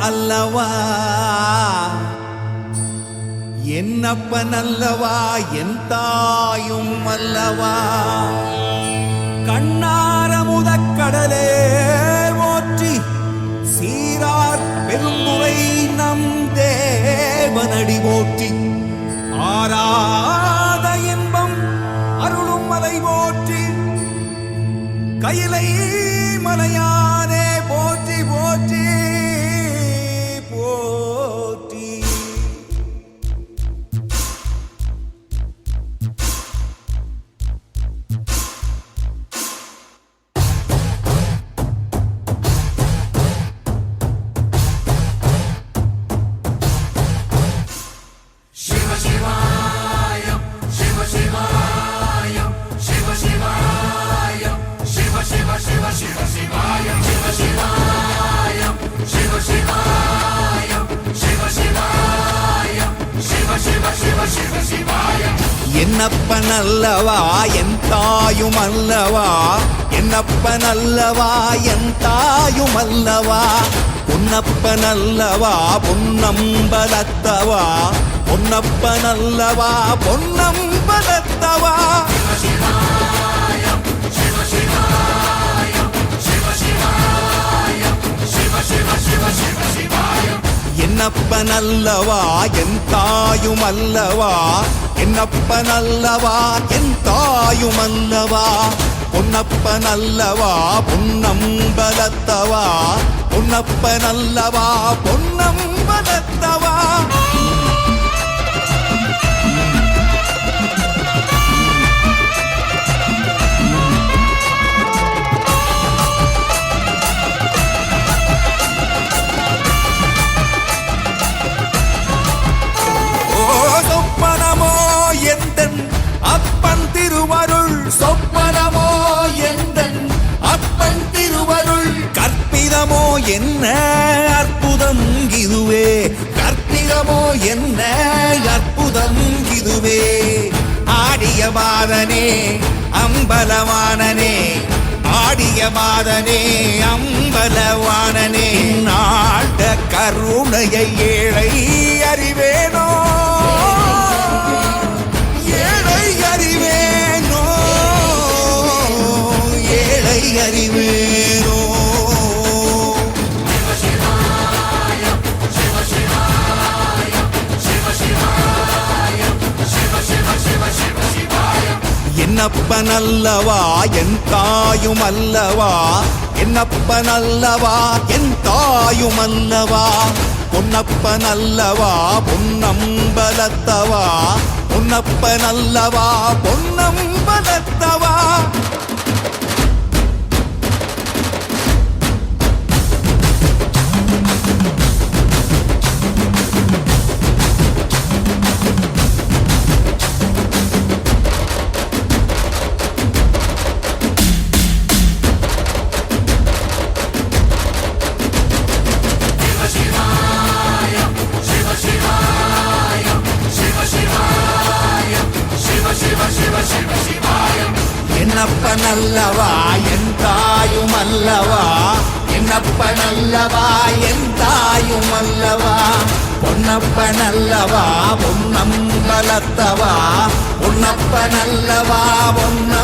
அல்லவா என்னப்பன் அல்லவா என் தாயும் அல்லவா கண்ணார முதக்கடலே ஓற்றி சீரார் பெரும்புரை நம் தேவனடி போற்றி ஆராத இன்பம் அருளும் மலை போற்றி கையிலை மலையானே போற்றி போற்றி போற்றி Shiva Shivaya, Shiva Shivaya, Shiva Shivaya, Shiva Shiva Shiva Shiva Shivaya, Shiva Shivaya, Shiva Shivaya, Shiva Shivaya, Shiva Shiva Shiva Shiva Shivaya. என்னப்பன் அல்லவா என் தாயும் அல்லவா என்னப்பன் அல்லவா என் தாயும் அல்லவா பொன்னப்பன் அல்லவா பொன்னம்பலத்தவா பொன்னப்பன் அல்லவா பொன்னம்பலத்தவா என்னப்பன் அல்லவா என் தாயும் அல்லவா என்னப்பன் அல்லவா என் தாயும் அல்லவா பொன்னப்பன் அல்லவா பொன்னம்பலத்தவா பொன்னப்பன் அல்லவா பொன்னம்பலத்தவா சொப்பனமோ எந்தன் அப்பன் திருவருள் சொப்பனமோ எந்தன் அப்பன் திருவருள் கற்பிதமோ என்ன அற்புதம் இதுவே கற்பிதமோ என்ன அற்புதம் இதுவே ஆடிய மாதனே அம்பலவானனே ஆடிய மாதனே அம்பலவானனே நாட கருணையை ஏழை அறிவேனோ ஏழை அறிவேனோ ஏழை அறிவேனோ என்னப்பன் அல்லவா என் தாயும் அல்லவா என்னப்பன் அல்லவா என் தாயும் அல்லவா பொன்னப்பன் அல்லவா பொன்னம்பலத்தவா பொன்னப்பன் அல்லவா பொன்னம்பலத்தவா என்னப்பன் அல்லவா என் தாயும் அல்லவா என்னப்பன் அல்லவா என் தாயும் அல்லவா பொன்னப்பன் அல்லவா பொன்னம்பலத்தவா பொன்னப்பன் அல்லவா பொன்ன